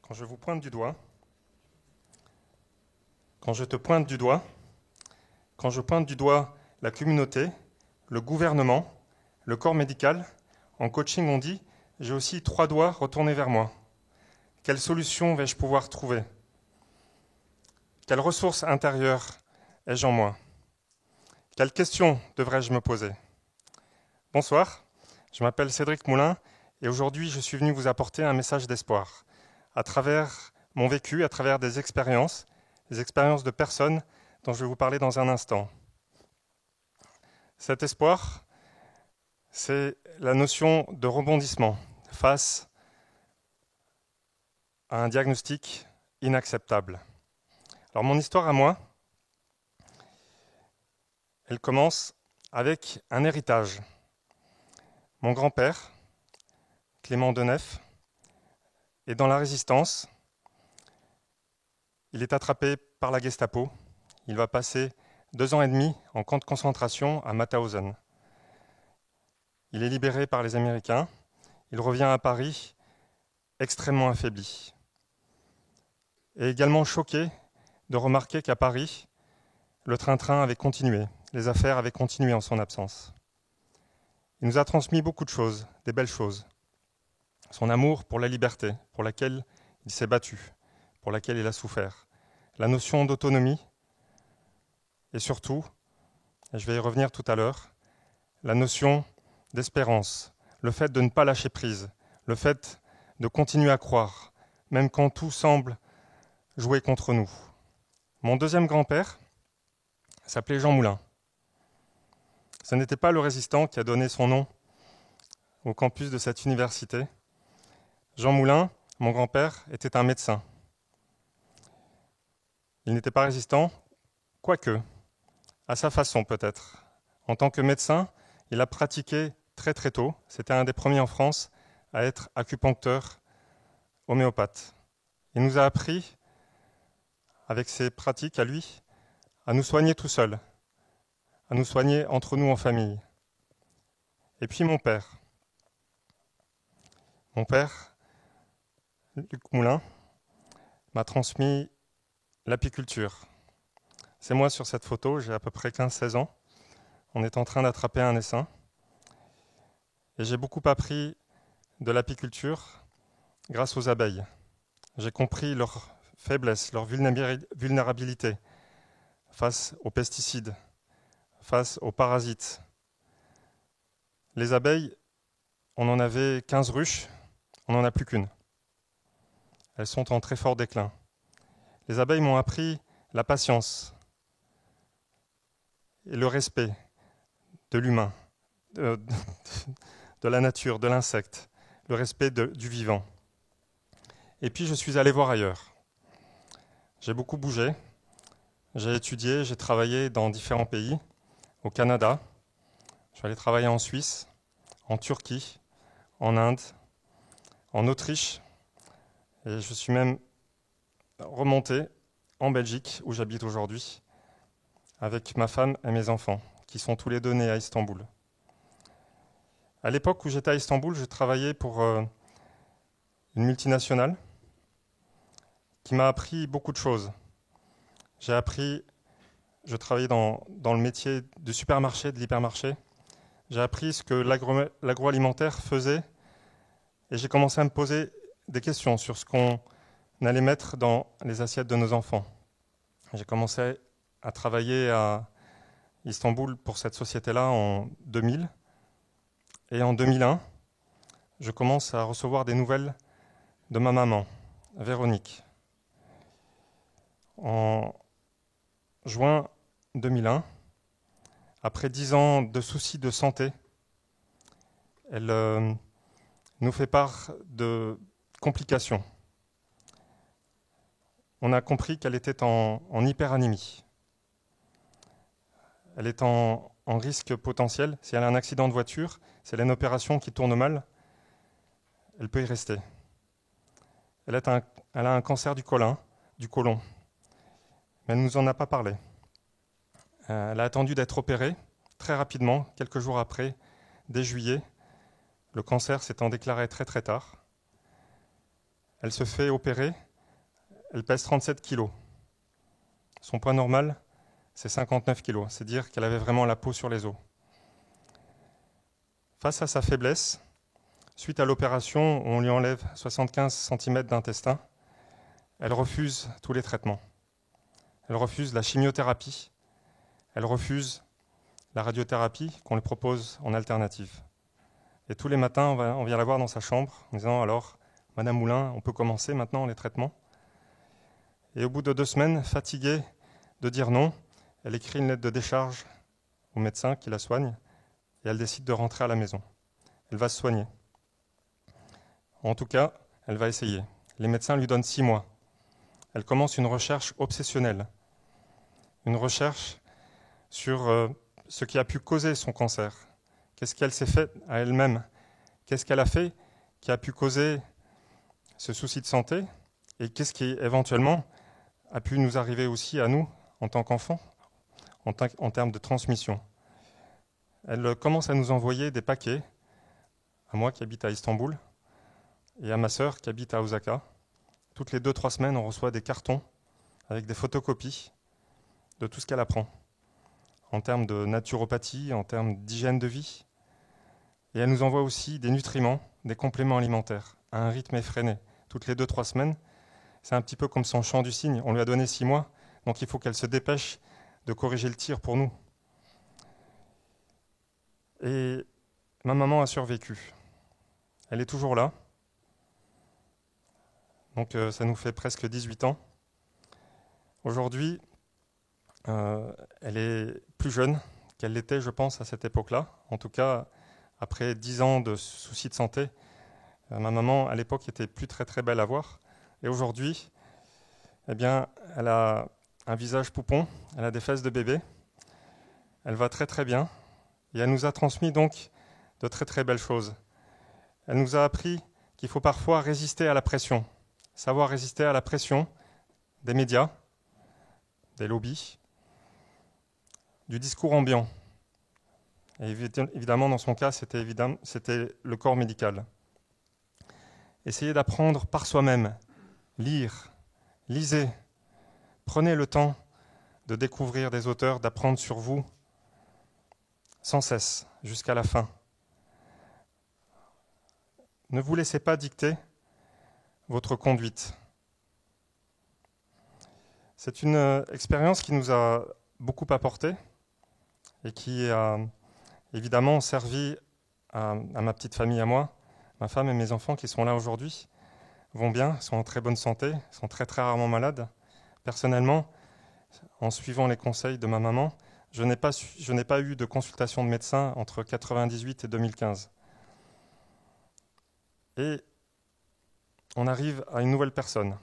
Quand je vous pointe du doigt, quand je te pointe du doigt, quand je pointe du doigt la communauté, le gouvernement, le corps médical, en coaching on dit « j'ai aussi 3 doigts retournés vers moi ». Quelle solution vais-je pouvoir trouver? Quelle ressource intérieure ai-je en moi? Quelles questions devrais-je me poser? Bonsoir, je m'appelle Cédric Moulin et aujourd'hui je suis venu vous apporter un message d'espoir à travers mon vécu, à travers des expériences de personnes dont je vais vous parler dans un instant. Cet espoir, c'est la notion de rebondissement face à un diagnostic inacceptable. Alors mon histoire à moi, elle commence avec un héritage. Mon grand-père, Clément Denef, est dans la résistance. Il est attrapé par la Gestapo. Il va passer 2 ans et demi en camp de concentration à Mauthausen. Il est libéré par les Américains. Il revient à Paris extrêmement affaibli. Et également choqué de remarquer qu'à Paris, le train-train avait continué. Les affaires avaient continué en son absence. Il nous a transmis beaucoup de choses, des belles choses. Son amour pour la liberté, pour laquelle il s'est battu, pour laquelle il a souffert. La notion d'autonomie et surtout, et je vais y revenir tout à l'heure, la notion d'espérance, le fait de ne pas lâcher prise, le fait de continuer à croire, même quand tout semble jouer contre nous. Mon deuxième grand-père s'appelait Jean Moulin. Ce n'était pas le résistant qui a donné son nom au campus de cette université. Jean Moulin, mon grand-père, était un médecin. Il n'était pas résistant, quoique, à sa façon peut-être. En tant que médecin, il a pratiqué très très tôt. C'était un des premiers en France à être acupuncteur homéopathe. Il nous a appris, avec ses pratiques à lui, à nous soigner tout seul, à nous soigner entre nous en famille. Et puis mon père, Luc Moulin, m'a transmis l'apiculture. C'est moi sur cette photo, j'ai à peu près 15-16 ans. On est en train d'attraper un essaim. Et j'ai beaucoup appris de l'apiculture grâce aux abeilles. J'ai compris leur faiblesse, leur vulnérabilité face aux pesticides, face aux parasites. Les abeilles, on en avait 15 ruches, on n'en a plus qu'une. Elles sont en très fort déclin. Les abeilles m'ont appris la patience et le respect de l'humain, de la nature, de l'insecte, le respect du vivant. Et puis je suis allé voir ailleurs. J'ai beaucoup bougé, j'ai étudié, j'ai travaillé dans différents pays, au Canada, je suis allé travailler en Suisse, en Turquie, en Inde, en Autriche, et je suis même remonté en Belgique, où j'habite aujourd'hui, avec ma femme et mes enfants, qui sont tous les 2 nés à Istanbul. À l'époque où j'étais à Istanbul, je travaillais pour une multinationale qui m'a appris beaucoup de choses. Je travaillais dans le métier du supermarché, de l'hypermarché. J'ai appris ce que l'agroalimentaire faisait et j'ai commencé à me poser des questions sur ce qu'on allait mettre dans les assiettes de nos enfants. J'ai commencé à travailler à Istanbul pour cette société-là en 2000. Et en 2001, je commence à recevoir des nouvelles de ma maman, Véronique. En juin 2001, après 10 ans de soucis de santé, elle nous fait part de complications. On a compris qu'elle était en hyperanémie. Elle est en risque potentiel. Si elle a un accident de voiture, si elle a une opération qui tourne mal, elle peut y rester. Elle a un cancer du côlon, mais elle ne nous en a pas parlé. Elle a attendu d'être opérée très rapidement, quelques jours après, dès juillet. Le cancer s'étant déclaré très très tard. Elle se fait opérer, elle pèse 37 kilos. Son poids normal, c'est 59 kilos, c'est dire qu'elle avait vraiment la peau sur les os. Face à sa faiblesse, suite à l'opération où on lui enlève 75 cm d'intestin, elle refuse tous les traitements. Elle refuse la chimiothérapie, elle refuse la radiothérapie qu'on lui propose en alternative. Et tous les matins, on vient la voir dans sa chambre en disant « Alors, Madame Moulin, on peut commencer maintenant les traitements ?» Et au bout de 2 semaines, fatiguée de dire non, elle écrit une lettre de décharge au médecin qui la soigne et elle décide de rentrer à la maison. Elle va se soigner. En tout cas, elle va essayer. Les médecins lui donnent 6 mois. Elle commence une recherche obsessionnelle, une recherche sur ce qui a pu causer son cancer. Qu'est-ce qu'elle s'est fait à elle-même? Qu'est-ce qu'elle a fait qui a pu causer ce souci de santé? Et qu'est-ce qui, éventuellement, a pu nous arriver aussi à nous, en tant qu'enfants, en termes de transmission? Elle commence à nous envoyer des paquets, à moi qui habite à Istanbul, et à ma sœur qui habite à Osaka. Toutes les 2-3 semaines, on reçoit des cartons avec des photocopies de tout ce qu'elle apprend, en termes de naturopathie, en termes d'hygiène de vie. Et elle nous envoie aussi des nutriments, des compléments alimentaires, à un rythme effréné. Toutes les 2-3 semaines, c'est un petit peu comme son chant du cygne. On lui a donné 6 mois, donc il faut qu'elle se dépêche de corriger le tir pour nous. Et ma maman a survécu. Elle est toujours là. Donc ça nous fait presque 18 ans. Aujourd'hui, elle est plus jeune qu'elle l'était, je pense, à cette époque-là. En tout cas, après 10 ans de soucis de santé, ma maman, à l'époque, était plus très très belle à voir. Et aujourd'hui, eh bien, elle a un visage poupon, elle a des fesses de bébé, elle va très très bien. Et elle nous a transmis donc de très très belles choses. Elle nous a appris qu'il faut parfois résister à la pression, savoir résister à la pression des médias, des lobbies, du discours ambiant. Et évidemment, dans son cas, c'était le corps médical. Essayez d'apprendre par soi-même, lire, lisez, prenez le temps de découvrir des auteurs, d'apprendre sur vous sans cesse, jusqu'à la fin. Ne vous laissez pas dicter votre conduite. C'est une expérience qui nous a beaucoup apporté et qui a évidemment servi à ma petite famille, à moi. Ma femme et mes enfants qui sont là aujourd'hui vont bien, sont en très bonne santé, sont très très rarement malades. Personnellement, en suivant les conseils de ma maman, je n'ai pas eu de consultation de médecin entre 1998 et 2015. Et on arrive à une nouvelle personne.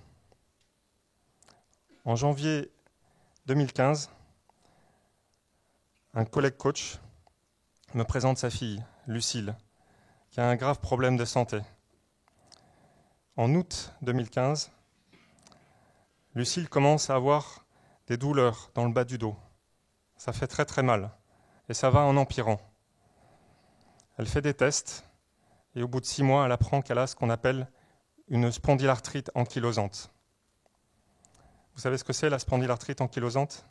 En janvier 2015, un collègue coach me présente sa fille, Lucille, qui a un grave problème de santé. En août 2015, Lucille commence à avoir des douleurs dans le bas du dos. Ça fait très très mal et ça va en empirant. Elle fait des tests et au bout de 6 mois, elle apprend qu'elle a ce qu'on appelle une spondylarthrite ankylosante. Vous savez ce que c'est la spondylarthrite ankylosante?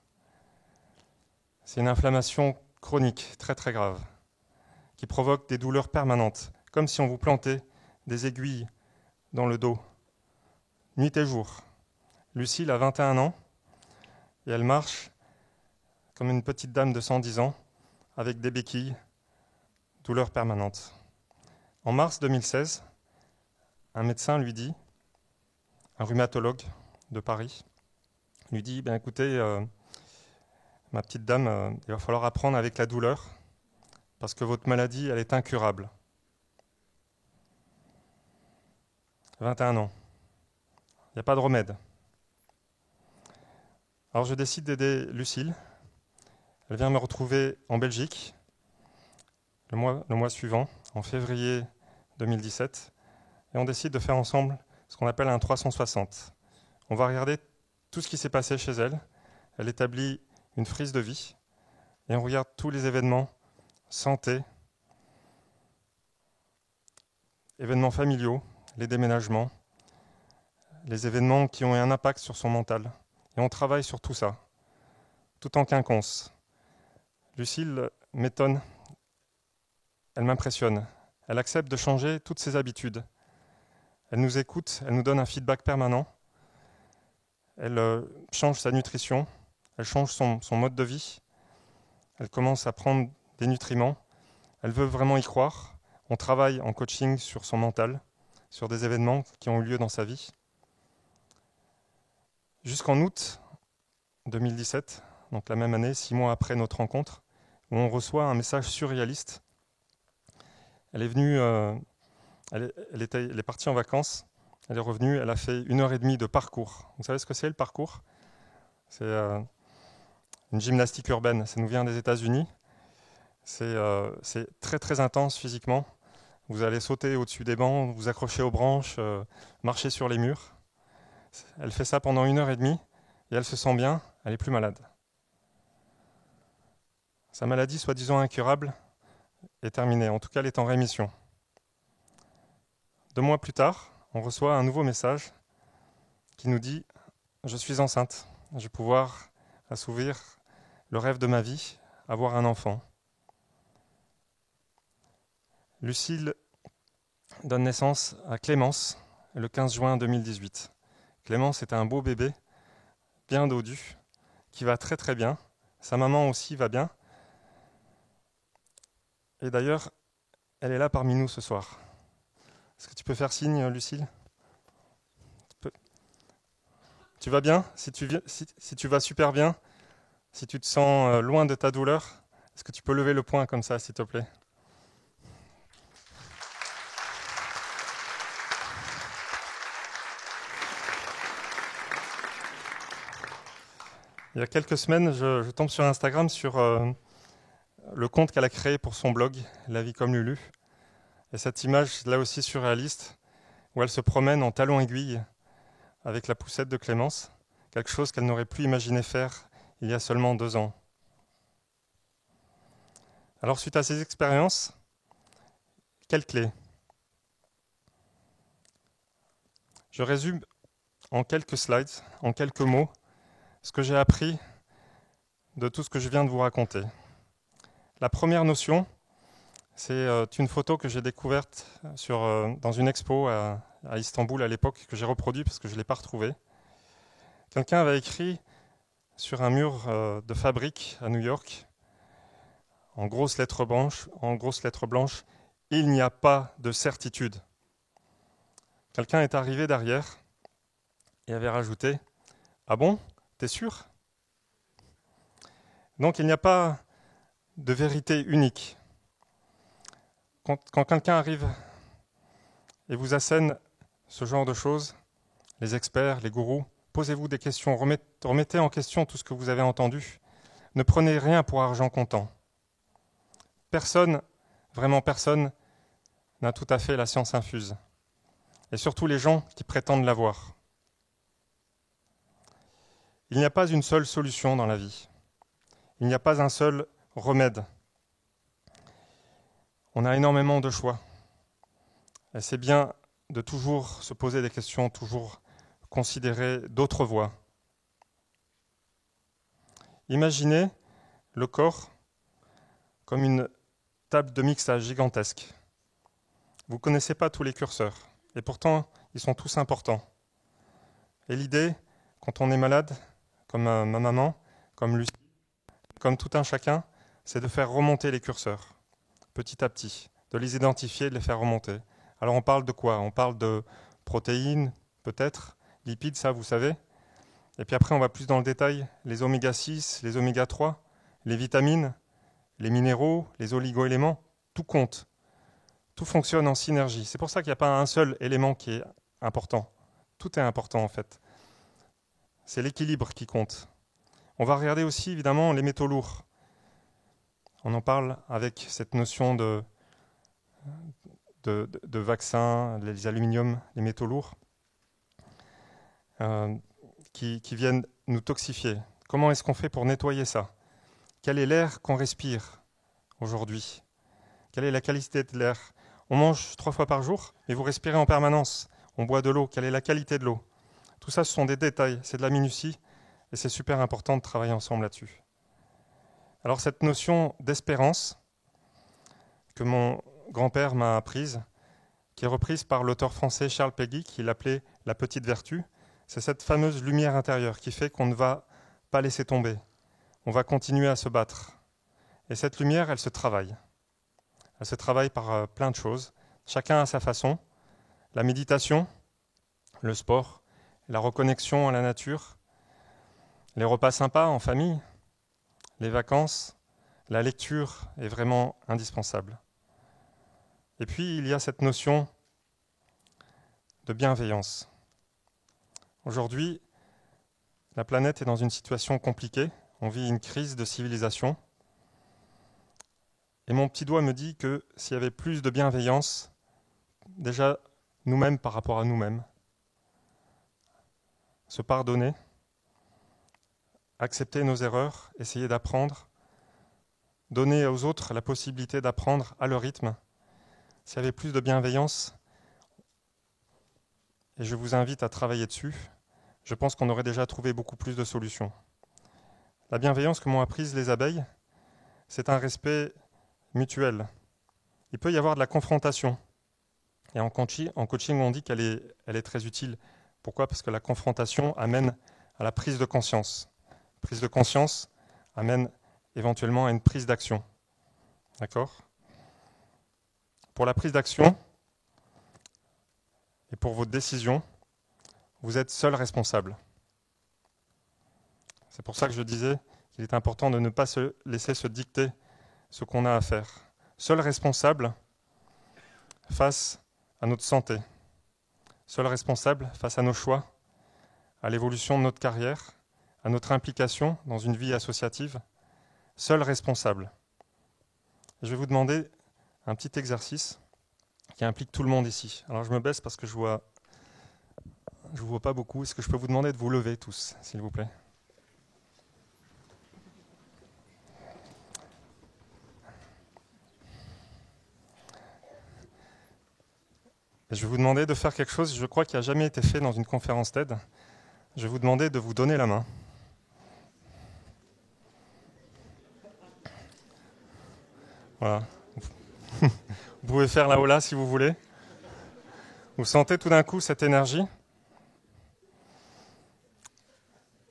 C'est une inflammation chronique très très grave qui provoque des douleurs permanentes, comme si on vous plantait des aiguilles dans le dos, nuit et jour. Lucille a 21 ans et elle marche comme une petite dame de 110 ans avec des béquilles, douleurs permanentes. En mars 2016, un médecin lui dit, un rhumatologue de Paris, lui dit écoutez, ma petite dame, il va falloir apprendre avec la douleur parce que votre maladie, elle est incurable. 21 ans. Il n'y a pas de remède. Alors je décide d'aider Lucille. Elle vient me retrouver en Belgique le mois suivant, en février 2017, et on décide de faire ensemble ce qu'on appelle un 360. On va regarder tout ce qui s'est passé chez elle. Elle établit une frise de vie, et on regarde tous les événements, santé, événements familiaux, les déménagements, les événements qui ont eu un impact sur son mental. Et on travaille sur tout ça, tout en quinconce. Lucille m'étonne, elle m'impressionne. Elle accepte de changer toutes ses habitudes. Elle nous écoute, elle nous donne un feedback permanent. Elle change sa nutrition, elle change son mode de vie. Elle commence à prendre des nutriments. Elle veut vraiment y croire. On travaille en coaching sur son mental, sur des événements qui ont eu lieu dans sa vie. Jusqu'en août 2017, donc la même année, 6 mois après notre rencontre, où on reçoit un message surréaliste. Elle est venue, elle est partie en vacances, elle est revenue, elle a fait 1h30 de parcours. Vous savez ce que c'est le parcours? C'est une gymnastique urbaine, ça nous vient des États-Unis. C'est très très intense physiquement. Vous allez sauter au-dessus des bancs, vous accrocher aux branches, marcher sur les murs. Elle fait ça pendant 1h30 et elle se sent bien, elle est plus malade. Sa maladie, soi-disant incurable, est terminée. En tout cas, elle est en rémission. 2 mois plus tard, on reçoit un nouveau message qui nous dit « Je suis enceinte, je vais pouvoir assouvir le rêve de ma vie, avoir un enfant ». Lucille donne naissance à Clémence le 15 juin 2018. Clémence est un beau bébé, bien dodu, qui va très très bien. Sa maman aussi va bien. Et d'ailleurs, elle est là parmi nous ce soir. Est-ce que tu peux faire signe, Lucille? Tu vas bien? Si tu vas super bien, si tu te sens loin de ta douleur, est-ce que tu peux lever le poing comme ça, s'il te plaît? Il y a quelques semaines, je tombe sur Instagram sur le compte qu'elle a créé pour son blog, La vie comme Lulu. Et cette image, là aussi surréaliste, où elle se promène en talons aiguilles avec la poussette de Clémence, quelque chose qu'elle n'aurait plus imaginé faire il y a seulement 2 ans. Alors suite à ces expériences, quelles clés? Je résume en quelques slides, en quelques mots, ce que j'ai appris de tout ce que je viens de vous raconter. La première notion, c'est une photo que j'ai découverte dans une expo à Istanbul à l'époque, que j'ai reproduite parce que je ne l'ai pas retrouvée. Quelqu'un avait écrit sur un mur de fabrique à New York, en grosses lettres blanches, il n'y a pas de certitude. Quelqu'un est arrivé derrière et avait rajouté « Ah bon, t'es sûr ?» Donc il n'y a pas de vérité unique. Quand quelqu'un arrive et vous assène ce genre de choses, les experts, les gourous, posez-vous des questions, remettez en question tout ce que vous avez entendu. Ne prenez rien pour argent comptant. Personne, vraiment personne, n'a tout à fait la science infuse. Et surtout les gens qui prétendent l'avoir. Il n'y a pas une seule solution dans la vie. Il n'y a pas un seul remède. On a énormément de choix. Et c'est bien de toujours se poser des questions, toujours considérer d'autres voies. Imaginez le corps comme une table de mixage gigantesque. Vous ne connaissez pas tous les curseurs, et pourtant ils sont tous importants. Et l'idée, quand on est malade, comme ma maman, comme Lucie, comme tout un chacun, c'est de faire remonter les curseurs, petit à petit, de les identifier, de les faire remonter. Alors on parle de quoi? On parle de protéines, peut-être, lipides, ça vous savez. Et puis après on va plus dans le détail, les oméga 6, les oméga 3, les vitamines, les minéraux, les oligo-éléments, tout compte. Tout fonctionne en synergie. C'est pour ça qu'il n'y a pas un seul élément qui est important. Tout est important en fait. C'est l'équilibre qui compte. On va regarder aussi évidemment les métaux lourds. On en parle avec cette notion de vaccins, les aluminiums, les métaux lourds, qui viennent nous toxifier. Comment est-ce qu'on fait pour nettoyer ça? Quel est l'air qu'on respire aujourd'hui? Quelle est la qualité de l'air? On mange 3 fois par jour, mais vous respirez en permanence. On boit de l'eau. Quelle est la qualité de l'eau? Tout ça, ce sont des détails, c'est de la minutie, et c'est super important de travailler ensemble là-dessus. Alors cette notion d'espérance que mon grand-père m'a apprise, qui est reprise par l'auteur français Charles Péguy, qui l'appelait la petite vertu, c'est cette fameuse lumière intérieure qui fait qu'on ne va pas laisser tomber. On va continuer à se battre. Et cette lumière, elle se travaille. Elle se travaille par plein de choses, chacun à sa façon. La méditation, le sport, la reconnexion à la nature, les repas sympas en famille, les vacances, la lecture est vraiment indispensable. Et puis, il y a cette notion de bienveillance. Aujourd'hui, la planète est dans une situation compliquée. On vit une crise de civilisation. Et mon petit doigt me dit que s'il y avait plus de bienveillance, déjà nous-mêmes par rapport à nous-mêmes, se pardonner, accepter nos erreurs, essayer d'apprendre, donner aux autres la possibilité d'apprendre à leur rythme. S'il y avait plus de bienveillance, et je vous invite à travailler dessus, je pense qu'on aurait déjà trouvé beaucoup plus de solutions. La bienveillance que m'ont apprise les abeilles, c'est un respect mutuel. Il peut y avoir de la confrontation. Et en coaching, on dit qu'elle est très utile. Pourquoi ? Parce que la confrontation amène à la prise de conscience. La prise de conscience amène éventuellement à une prise d'action. D'accord ? Pour la prise d'action et pour votre décision, vous êtes seul responsable. C'est pour ça que je disais qu'il est important de ne pas se laisser se dicter ce qu'on a à faire. Seul responsable face à notre santé. Seul responsable face à nos choix, à l'évolution de notre carrière, à notre implication dans une vie associative. Seul responsable. Je vais vous demander un petit exercice qui implique tout le monde ici. Alors je me baisse parce que je vous vois pas beaucoup. Est-ce que je peux vous demander de vous lever tous, s'il vous plaît ? Et je vais vous demander de faire quelque chose, je crois, qui n'a jamais été fait dans une conférence TED. Je vais vous demander de vous donner la main. Voilà. Vous pouvez faire la hola si vous voulez. Vous sentez tout d'un coup cette énergie.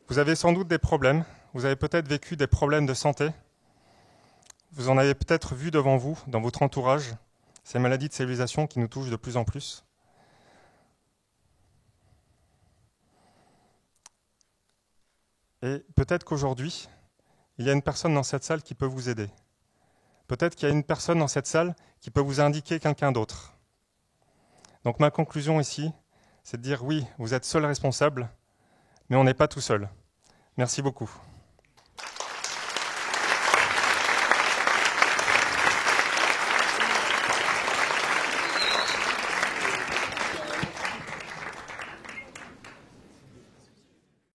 Vous avez sans doute des problèmes. Vous avez peut-être vécu des problèmes de santé. Vous en avez peut-être vu devant vous, dans votre entourage, ces maladies de civilisation qui nous touchent de plus en plus. Et peut-être qu'aujourd'hui, il y a une personne dans cette salle qui peut vous aider. Peut-être qu'il y a une personne dans cette salle qui peut vous indiquer quelqu'un d'autre. Donc ma conclusion ici, c'est de dire oui, vous êtes seul responsable, mais on n'est pas tout seul. Merci beaucoup.